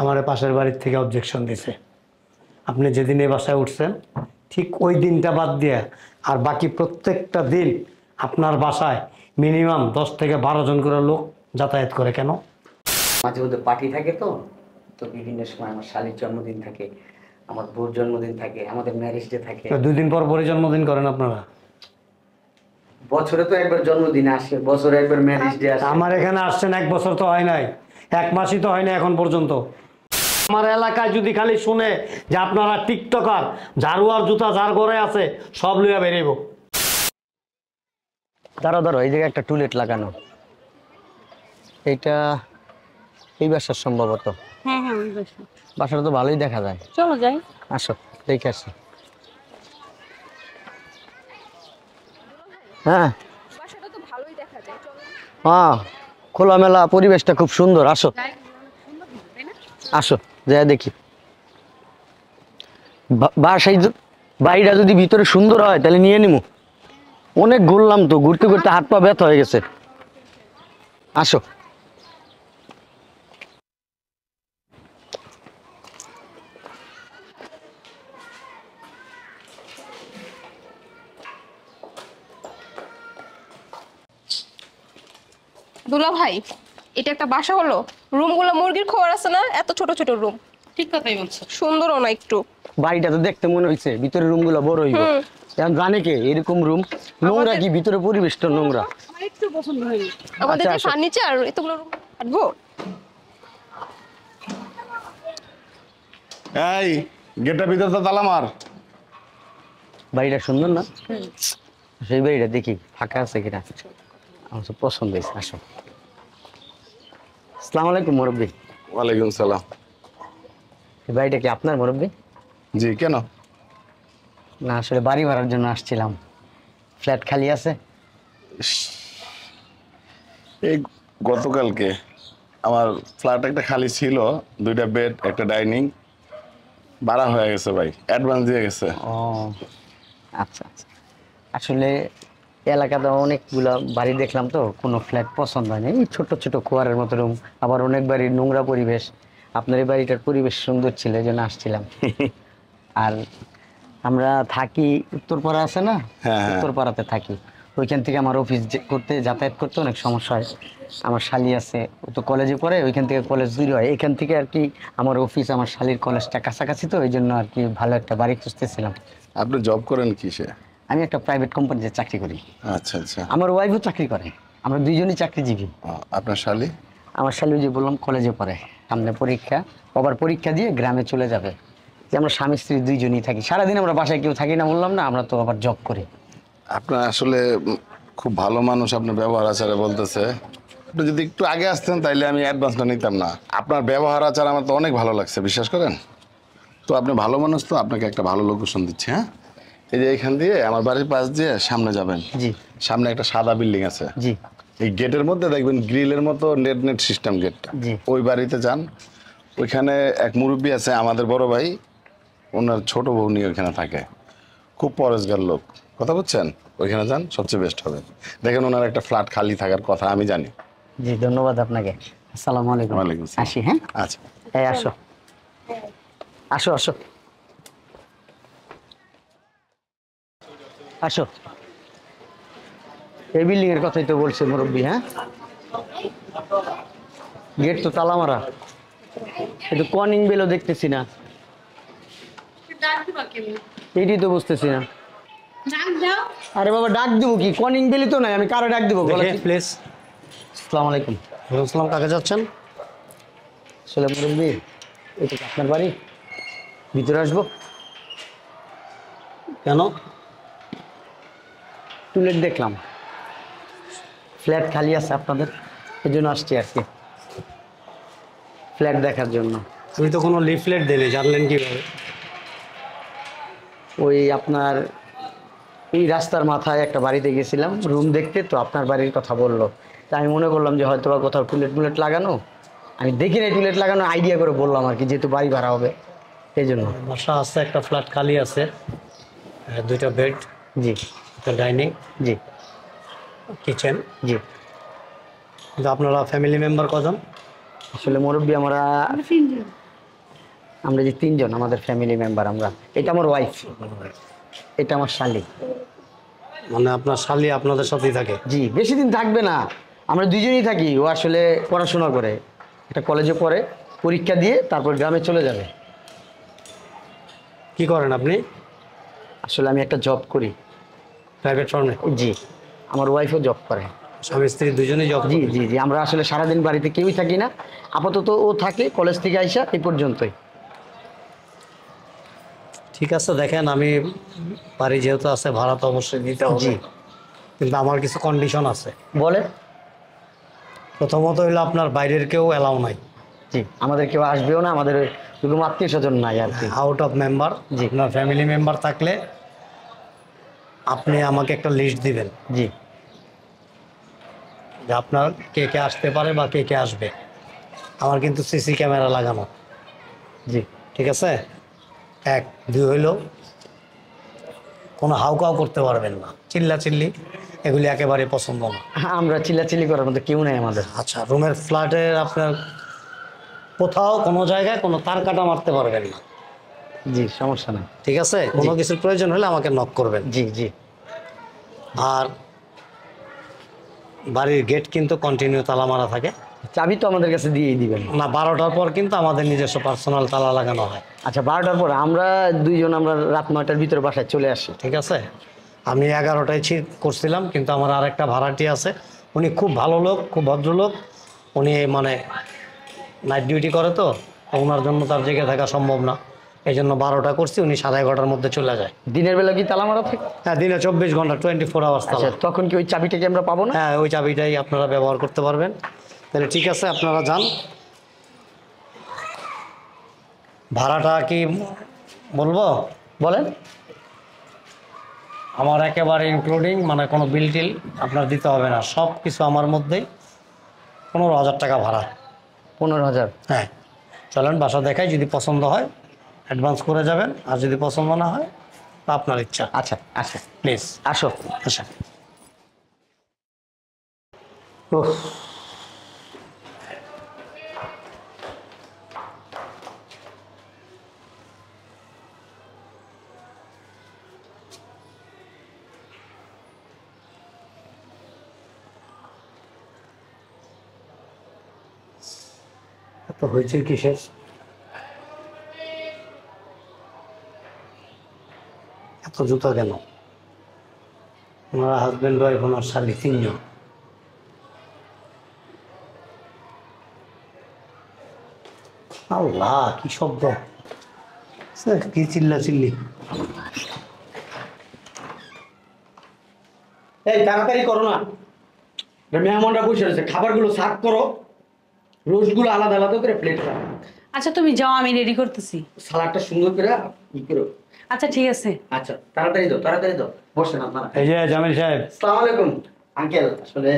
আমার পাশের বাড়ির থেকে অবজেকশন দিছে। আপনি যেদিন এই বাসায় উঠছেন ঠিক ওই দিনটা বাদ দিয়ে আর বাকি প্রত্যেকটা দিন আপনার বাসায় মিনিমাম 10 থেকে 12 জন করে লোক যাতায়াত করে। কেন? মাঝে মধ্যে পার্টি থাকে, তো তো বিভিন্ন সময় আমার শালীর জন্মদিন থাকে, আমার বোর জন্মদিন থাকে, আমাদের ম্যারেজ ডে থাকে। 2 দিন পর পরই জন্মদিন করেন আপনারা? বছরে তো একবার জন্মদিন আসে, বছরে একবার ম্যারেজ ডে আসে। আমার এখানে আসছেন 1 বছর তো হয় নাই, 1 মাসই তো হয় না এখন পর্যন্ত। আমার এলাকায় যদি খালি শুনে যে আপনারা টিকটকার, ঝাড়ু আর জুতা যার ঘরে আছে সব লইয়া বেরিয়েব। ধরো এই জায়গায় একটা টুলেট লাগানো, এইটা এই বাসার সম্ভবত। হ্যাঁ হ্যাঁ ওই বাসা। বাসাটা তো ভালোই দেখা যায়। চলো যাই। আসো দেখে আসি। হ্যাঁ বাসাটা তো ভালোই দেখা যায়, চলো। হ্যাঁ, খোলামেলা পরিবেশটা খুব সুন্দর। আসো আসো যাই দেখি। বাসায় বাড়িটা যদি ভিতরে সুন্দর হয় তাহলে নিয়ে নিমু। অনেক ঘুরলাম তো, ঘুরতে ঘুরতে হাত পা ব্যথা হয়ে গেছে। আসো। দুলা ভাই, এটা একটা বাসা হলো? রুমগুলো মুরগির খোয়ার আছে না, এত ছোট ছোট রুম। ঠিক কথাই বলছো। সুন্দরও না একটু। বাড়িটা তো দেখতে মনে হয়েছে ভিতরে রুম গুলো বড় হইব। এখন জানে কে এরকম রুম নোংরা, কি ভিতরে পরিবেশটা নোংরা। আমার একটু পছন্দ হয়নি। আমাদের যে আসো। ফার্নিচার, এতগুলো রুম কাটবো? এই গেটের ভিতর তো তালা মার। বাড়িটা সুন্দর না? সেই বাড়িটা দেখি ফাঁকা আছে কিনা, আমার তো পছন্দ হয়েছে। আসো। আসসালামু আলাইকুম মুরব্বী। ওয়ালাইকুম সালাম। এই বাড়িটা কি আপনার মুরব্বী? জি, কেন? না, আসলে বাড়ি ভাড়ার জন্য আসছিলাম। ফ্ল্যাট খালি আছে? এই গতকালকে আমার ফ্ল্যাট একটা খালি ছিল, 2টা বেড, একটা ডাইনিং, ভাড়া হয়ে গেছে ভাই, অ্যাডভান্স দিয়ে গেছে। ও আচ্ছা আচ্ছা। আসলে এলাকাতে অনেকগুলা বাড়ি দেখলাম তো, কোনো ফ্ল্যাট পছন্দ হয়নি। এই ছোট ছোট খোয়ারের মতো রুম, আবার অনেক বাড়ির নোংরা পরিবেশ। আপনার এই বাড়িটার পরিবেশ সুন্দর ছিল, এই জন্য আসছিলাম। আর আমরা থাকি উত্তরপাড়া আছে না? হ্যাঁ। উত্তরপাড়াতে থাকি। ওইখান থেকে আমার অফিস করতে যাতায়াত করতে অনেক সমস্যা হয়। আমার শালি আছে, ও তো কলেজে পড়ে, ওইখান থেকে কলেজ দূর হয়। এখান থেকে আর কি আমার অফিস, আমার শালির কলেজটা কাছাকাছি, তো এই জন্য আর কি ভালো একটা বাড়ি খুঁজতেছিলাম। আপনি জব করেন কিসে? আমি একটা প্রাইভেট কোম্পানিতে চাকরি করি। আচ্ছা আচ্ছা। আমার ওয়াইফও চাকরি করে, আমরা দুইজনই চাকরিজীবী। আপনার শালি? আমার শালি যে বললাম কলেজে পড়ে, সামনে পরীক্ষা, আবার পরীক্ষা দিয়ে গ্রামে চলে যাবে। যে আমরা স্বামী স্ত্রী দুইজনই থাকি, সারাদিন আমরা বাসায় কেউ থাকি না, বললাম না, আমরা তো আবার জব করি। আপনার আসলে খুব ভালো মানুষ, আপনার ব্যবহার আচারে বলতেছে। আপনি যদি একটু আগে আসতেন তাইলে আমি অ্যাডভান্সটা নিতাম না। আপনার ব্যবহার আচার আমার তো অনেক ভালো লাগছে, বিশ্বাস করেন। তো আপনি ভালো মানুষ, তো আপনাকে একটা ভালো লোকেশন দিচ্ছি। হ্যাঁ, এই যে এখান দিয়ে আমার বাড়ির পাশ দিয়ে সামনে যাবেন। জি। সামনে একটা সাদা বিল্ডিং আছে। জি। এই গেটের মধ্যে দেখবেন গ্রিলের মতো নেট সিস্টেম গেটটা। জি। ওই বাড়িতে যান, ওইখানে এক মুরব্বী আছে আমাদের বড় ভাই, ওনার ছোট বউ নিয়ে ওইখানে থাকে, খুব পরেশগার লোক, কথা বুঝছেন? ওইখানে যান, সবচেয়ে বেস্ট হবে। দেখেন ওনার একটা ফ্ল্যাট খালি থাকার কথা, আমি জানি। জি, ধন্যবাদ আপনাকে। আসসালামু আলাইকুম। ওয়ালাইকুম আসসালাম। আসি। হ্যাঁ, আচ্ছা। এই আসো আসো আসো আসো। এই বিল্ডিং এর কথাই তো বলছে মুরব্বী। হ্যাঁ, গেট তো তালা মারা, একটু কনিং বেলও দেখতেছি না, এইটাই তো বুঝতেছি না। আরে বাবা, ডাক দিব কি? কনিং বেলই তো নাই, আমি কারো ডাক দিব? প্লিজ। আসসালামু আলাইকুম। আসসালাম, কাকে যাচ্ছেন? আসলে মুরব্বী, এটা কি আপনার বাড়ি? ভিতরে আসবো? কেন? টুলেট দেখলাম, ফ্ল্যাট খালি আছে আপনাদের, এই জন্য আসছি আর কি, ফ্ল্যাট দেখার জন্য। আমি তো কোনো লিফলেট দিইনি, জানলেন কিভাবে? ওই আপনার এই রাস্তার মাথায় একটা বাড়িতে গেছিলাম রুম দেখতে, তো আপনার বাড়ির কথা বললো, তা আমি মনে করলাম যে হয়তো বা কোথাও টুলেট লাগানো, আমি দেখি না টুলেট লাগানো, আইডিয়া করে বললাম আর কি, যেহেতু বাড়ি ভাড়া হবে এই জন্য। বাসা আছে, একটা ফ্ল্যাট খালি আছে, 2টা বেড, জি। একটা ডাইনিং, জি। কিচেন। জি। কিন্তু আপনারা ফ্যামিলি মেম্বার কজন? আসলে মুরব্বী আমরা আমরা যে তিনজন আমাদের ফ্যামিলি মেম্বার আমরা, এটা আমার ওয়াইফ, এটা আমার শালি। মানে আপনার শালি আপনাদের সাথেই থাকে? জি, বেশি দিন থাকবে না, আমরা দুইজনই থাকি। ও আসলে পড়াশোনা করে, একটা কলেজে পড়ে, পরীক্ষা দিয়ে তারপর গ্রামে চলে যাবে। কি করেন আপনি? আসলে আমি একটা জব করি। প্রাইভেট ফার্মে? জি, আমার ওয়াইফও জব করে। স্বামী স্ত্রী দুজনেই জব? জি জি জি, আমরা আসলে সারাদিন বাড়িতে কেউই থাকি না, আপাতত ও থাকে কলেজ থেকে আইসা এই পর্যন্তই। ঠিক আছে, দেখেন আমি বাড়ি যেহেতু আছে ভাড়া তো অবশ্যই দিতে হবে, জি। কিন্তু আমার কিছু কন্ডিশন আছে। বলে? প্রথমত হইলো আপনার বাইরের কেউ অ্যালাউ নাই। জি, আমাদের কেউ আসবেও না, আমাদের কোনো আত্মীয় স্বজন নাই আর কি। Out of member. জি। আপনার ফ্যামিলি মেম্বার থাকলে আপনি আমাকে একটা লিস্ট দিবেন জি যে আপনার কে কে আসতে পারে বা কে কে আসবে। আমার কিন্তু সিসি ক্যামেরা লাগানো। জি ঠিক আছে? এক, দুই হইল কোনো হাউকাউ করতে পারবেন না, চিল্লা চিল্লি এগুলি একেবারে পছন্দ না। আমরা চিল্লাচিল্লি করার মতো কেউ নাই আমাদের। আচ্ছা, রুমের ফ্ল্যাটের আপনার কোথাও কোনো জায়গায় কোনো তার কাটা মারতে পারবেন না। জি, সমস্যা নেই। ঠিক আছে? কোনো কিছুর প্রয়োজন হলে আমাকে নক করবেন। জি জি। আর বাড়ির গেট কিন্তু কন্টিনিউ তালা মারা থাকে। চাবি তো আমাদের কাছে দিয়েই দিবেন। না, 12টার পর কিন্তু আমাদের নিজস্ব পার্সোনাল তালা লাগানো হয়। আচ্ছা, 12টার পর আমরা দুইজন আমরা রাত 9টার ভিতরে বাসায় চলে আসি। ঠিক আছে? আমি 11টায় করছিলাম, কিন্তু আমার আরেকটা ভাড়াটি আছে, উনি খুব ভালো লোক, খুব ভদ্রলোক। উনি মানে নাইট ডিউটি করে, তো ওনার জন্য তার জেগে থাকা সম্ভব না, এই জন্য 12টা করছি। উনি 11:30টার মধ্যে চলে যায়। দিনের বেলা কি তালা মারা থাকে? হ্যাঁ, দিনে 24 ঘন্টা, 24 আওয়ার্স আচ্ছা, তালা। তখন কি ওই চাবিটাকে আমরা পাবো না? হ্যাঁ, ওই চাবিটাই আপনারা ব্যবহার করতে পারবেন। তাহলে ঠিক আছে, আপনারা যান। ভাড়াটা কি বলবো? বলেন। আমার একেবারে ইনক্লুডিং, মানে কোনো বিল টিল আপনার দিতে হবে না, সব কিছু আমার মধ্যেই। 15,000 টাকা ভাড়া। 15,000? হ্যাঁ, চলেন বাসা দেখাই, যদি পছন্দ হয় অ্যাডভান্স করে যাবেন, আর যদি পছন্দ না হয় তা আপনার ইচ্ছা। আচ্ছা আচ্ছা, প্লিজ আসো। আচ্ছা। ওহ, এত হয়েছে কিসের? এত জুতো কেন? ওনারা হাজব্যান্ড ওয়াইফ, ওনার শালি, তিনজন। আল্লাহ, কি শব্দ! কি চিল্লা চিল্লি! এই তাড়াতাড়ি করো না, মেহমানরা বসে রয়েছে, খাবারগুলো সার্ভ করো, রোস্টগুলো আলাদা আলাদা করে প্লেট রাখো। আচ্ছা তুমি যাও, আমি রেডি করতেছি। সালাডটা সুন্দর করে ই করো। আচ্ছা ঠিক আছে। আচ্ছা, তাড়াতাড়ি দাও, তাড়াতাড়ি দাও। বসেন আপনারা। এই যে জামিল সাহেব, আসসালামু আলাইকুম আঙ্কেল। আসলে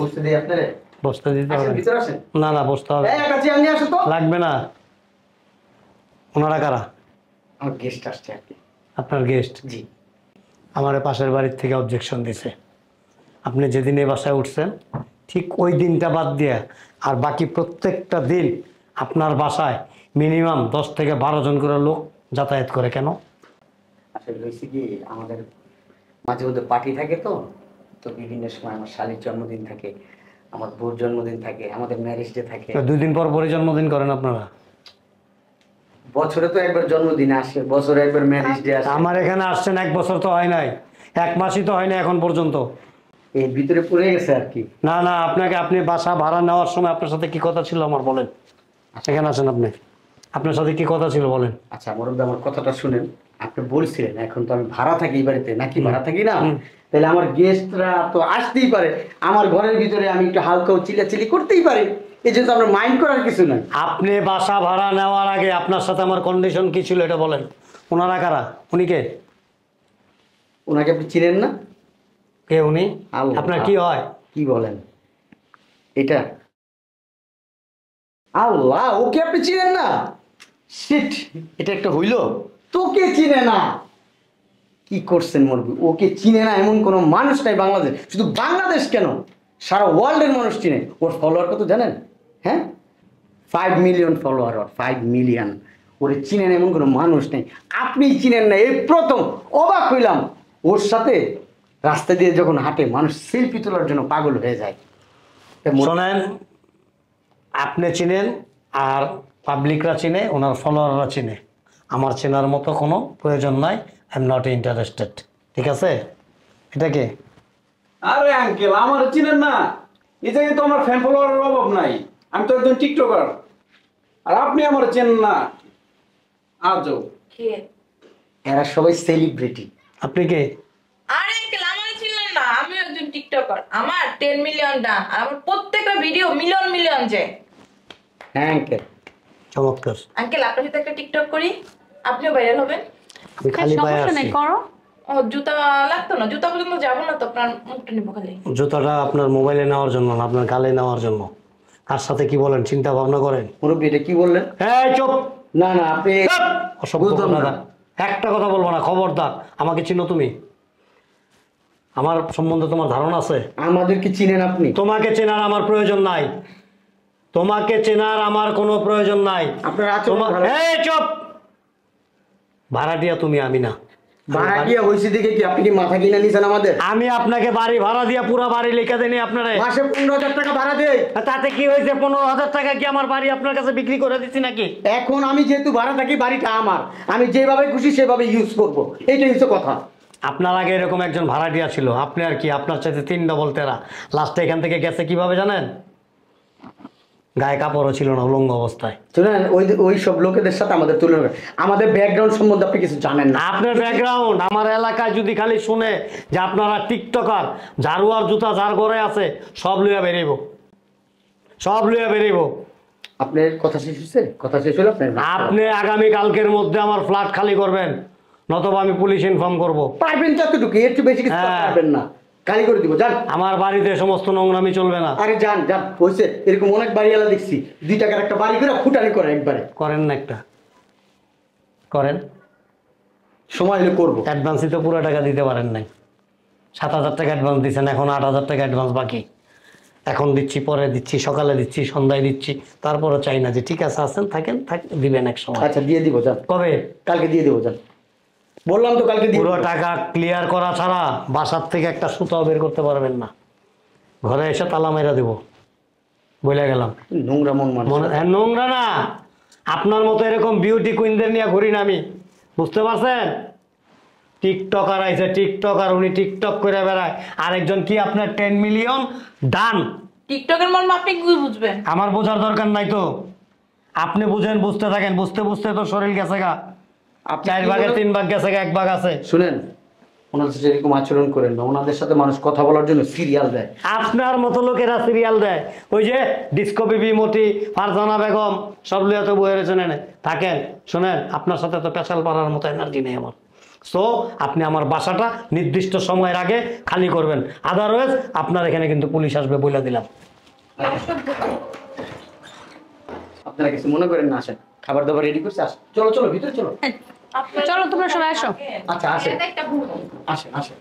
বসতে দিই আপনারে? বসতে দিতে আসেন, হবে? ভিতরে আসেন। না না, বসতে হবে। এই একটা চেয়ার নিয়ে আসো তো। লাগবে না। ওনারা কারা? আমার গেস্ট আসছে আর কি। আপনার গেস্ট? জি। আমার পাশের বাড়ির থেকে অবজেকশন দিছে, আপনি যেদিন এই বাসায় উঠছেন ঠিক ওই দিনটা বাদ দিয়ে আর বাকি প্রত্যেকটা দিন আপনার বাসায় মিনিমাম 10 থেকে 12 জন করে লোক যাতায়াত করে। কেন? আসলে হয়েছে কি, আমাদের মাঝে মধ্যে পার্টি থাকে, তো তো বিভিন্ন সময় আমার শালির জন্মদিন থাকে, আমার বউর জন্মদিন থাকে, আমাদের ম্যারেজ ডে থাকে। তো 2 দিন পর পরই জন্মদিন করেন আপনারা? বছরে তো একবার জন্মদিন আসে, বছরে একবার ম্যারেজ ডে আসে। আমার এখানে আসছেন 1 বছর তো হয় নাই, 1 মাসই তো হয় না এখন পর্যন্ত। এর ভিতরে পড়ে গেছে আর কি। না না, আপনি বাসা ভাড়া নেওয়ার সময় আপনার সাথে কি কথা ছিল আমার বলেন। এখানে আছেন আপনি, আপনার সাথে কি কথা ছিল বলেন। আচ্ছা মুরব্বী, আমার কথাটা শুনেন। আপনি বলছিলেন এখন তো আমি ভাড়া থাকি এই বাড়িতে, নাকি ভাড়া থাকি না, তাহলে আমার গেস্টরা তো আসতেই পারে, আমার ঘরের ভিতরে আমি একটু হালকা চিল্লাচিল্লি করতেই পারি, এই জন্য আমরা মাইন্ড করার কিছু নাই। আপনি বাসা ভাড়া নেওয়ার আগে আপনার সাথে আমার কন্ডিশন কি ছিল এটা বলেন। ওনারা কারা? উনি কে? ওনাকে আপনি চিনেন না? কে উনি? আল্লাহ। আপনার কি হয়? কি বলেন এটা? আল্লাহ, ওকে আপনি চিনেন না? শিট, এটা একটা হইল, তোকে চিনে না। কি করছেন মুরব্বী, ওকে চিনে না এমন কোনো মানুষ নাই বাংলাদেশ, শুধু বাংলাদেশ কেন, সারা ওয়ার্ল্ডের মানুষ চিনে। ওর ফলোয়ার কত জানেন? হ্যাঁ, 5 মিলিয়ন ফলোয়ার। ওর 5 মিলিয়ন। ওরে চিনেন এমন কোনো মানুষ নেই। আপনি চিনেন না, এই প্রথম অবাক হইলাম। ওর সাথে রাস্তা দিয়ে যখন হাঁটে মানুষ সেলফি তোলার জন্য পাগল হয়ে যায়। শোনেন, আপনি চিনেন আর পাবলিকরা চিনে, ওনার ফলোয়াররা চিনে। আমার চেনার মতো কোনো প্রয়োজন নাই। I am not interested. ঠিক আছে? এটা কি? আরে আঙ্কেল, আমার চিনেন না? এই জায়গায় তো আমার ফ্যান ফলোয়ারের অভাব নাই। আমি তো একজন টিকটকার, আর আপনি আমার চেনেন না? আজও এরা সবাই সেলিব্রিটি। আপনি কি? আরে আঙ্কেল, আমার চিনলেন না? আমি একজন টিকটকার, আমার 10 মিলিয়ন ডান, আর আমার প্রত্যেকটা ভিডিও মিলিয়ন মিলিয়ন যায়। হ্যাঁ আঙ্কেল, চমৎকার। আঙ্কেল, আপনার সাথে একটা টিকটক করি, আপনিও ভাইরাল হবেন। আমি খালি পায়ে সমস্যা নেই, আছি। করো। ও জুতা লাগতো না, জুতা পর্যন্ত যাবো না তো, আপনার মুখটা নিবো খালি। জুতাটা আপনার মোবাইলে নেওয়ার জন্য না, আপনার গালে নেওয়ার জন্য। কার সাথে কি বলেন চিন্তা ভাবনা করেন। মুরব্বী এটা কি বললেন? এই চুপ! না না, আপনি অসভ্য বুঝলাম না। কথাটা। একটা কথা বলবো না, খবরদার। আমাকে চিনো তুমি? আমার সম্বন্ধে তোমার ধারণা আছে? আমাদেরকে চিনেন আপনি? তোমাকে চেনার আমার প্রয়োজন নাই। তোমাকে চেনার আমার কোনো প্রয়োজন নাই। আপনার আচরণ ভালো। এই চুপ! ভাড়াটিয়া তুমি, আমি না। ভাড়া দিয়ে হয়েছে দেখে কি আপনি কি মাথা কিনে নিছেন আমাদের? আমি আপনাকে বাড়ি ভাড়া দিয়া পুরো বাড়ি লিখে দেনি আপনারে। মাসে 15,000 টাকা ভাড়া দেয়। তাতে কি হয়েছে? 15,000 টাকা কি আমার বাড়ি আপনার কাছে বিক্রি করে দিচ্ছি নাকি? এখন আমি যেহেতু ভাড়া থাকি, বাড়িটা আমার, আমি যেভাবে খুশি সেভাবে ইউজ করব, এইটাই হচ্ছে কথা। আপনার আগে এরকম একজন ভাড়াটিয়া ছিল, আপনি আর কি আপনার চাইতে 3 ডবল তেরা। লাস্টে এখান থেকে গেছে কিভাবে জানেন? গায়ে কাপড়ও ছিল না, উলঙ্গ অবস্থায়। শুনেন, ওই সব লোকেদের সাথে আমাদের তুলনা করেন। আমাদের ব্যাকগ্রাউন্ড সম্বন্ধে আপনি কিছু জানেন না। আপনার ব্যাকগ্রাউন্ড আমার এলাকায় যদি খালি শুনে যে আপনারা টিকটকার, ঝাড়ুয়ার জুতা যার ঘরে আছে সব লইয়া বেরিয়েব, সব লইয়া বেরিয়েব। আপনার কথা শেষ হয়েছে? কথা শেষ হলো আপনার? আপনি আগামী কালকের মধ্যে আমার ফ্ল্যাট খালি করবেন, নতবা আমি পুলিশ ইনফর্ম করব। পারবেন তো এতটুকু, এর চেয়ে বেশি কিছু করতে হ্যাঁ। পারবেন না। খালি করে দিব, যান। আমার বাড়িতে সমস্ত নোংরামি চলবে না। আরে যান যান, হয়েছে। এরকম অনেক বাড়িওয়ালা দেখছি 2 টাকার একটা বাড়ি করে ফুটানি করে একবারে। করেন না একটা, করেন। সময় হলে করবো। অ্যাডভান্সই তো পুরো টাকা দিতে পারেন নাই। 7,000 টাকা অ্যাডভান্স দিচ্ছেন, এখন 8,000 টাকা অ্যাডভান্স বাকি। এখন দিচ্ছি, পরে দিচ্ছি, সকালে দিচ্ছি, সন্ধ্যায় দিচ্ছি, তারপরও চাই না যে ঠিক আছে আছেন, থাকেন, দিবেন এক সময়। আচ্ছা দিয়ে দিব, যান। কবে? কালকে দিয়ে দেবো, যান। বললাম তো কালকে দিয়ে পুরো দেবো। টাকা ক্লিয়ার করা ছাড়া বাসার থেকে একটা সুতাও বের করতে পারবেন না। ঘরে এসে তালা মেরা দেবো, বলে গেলাম। নোংরা মন মানুষ। নোংরা না, আপনার মতো এরকম বিউটি কুইনদের নিয়ে ঘুরি না আমি, বুঝতে পারছেন? টিকটকার আইছে, টিকটকার, উনি টিকটক করে বেড়ায়। আরেকজন কি আপনার 10 মিলিয়ন ডান। টিকটকের মর্ম আপনি কি বুঝবেন? আমার বোঝার দরকার নাই তো। আপনি বুঝেন, বুঝতে থাকেন, বুঝতে বুঝতে তো শরীর গেছে গা। আপনি 4 কি ভাগের বলেন? 3 ভাগ গেছে গা, 1 ভাগ আছে। শুনেন, ওনাদের সাথে এরকম আচরণ করেন না। ওনাদের সাথে মানুষ কথা বলার জন্য সিরিয়াল দেয়। আপনার মতো লোকেরা সিরিয়াল দেয়। ওই যে ডিস্কো বিবি, মতি, ফারজানা বেগম সব লিয়া তো বইয়ের জন্য থাকেন। শোনেন, আপনার সাথে তো পেশাল পাড়ার মতো এনার্জি নেই আমার। সো আপনি আমার বাসাটা নির্দিষ্ট সময়ের আগে খালি করবেন, আদারওয়াইজ আপনার এখানে কিন্তু পুলিশ আসবে, বলে দিলাম। আপনারা কিছু মনে করেন না, আসেন। খাবার দাবার রেডি করছে, আসেন। চলো চলো, ভিতরে চলো। চলো তোমরা সবাই আসো। আচ্ছা আসেন, একটা ভুল। আসেন আসেন।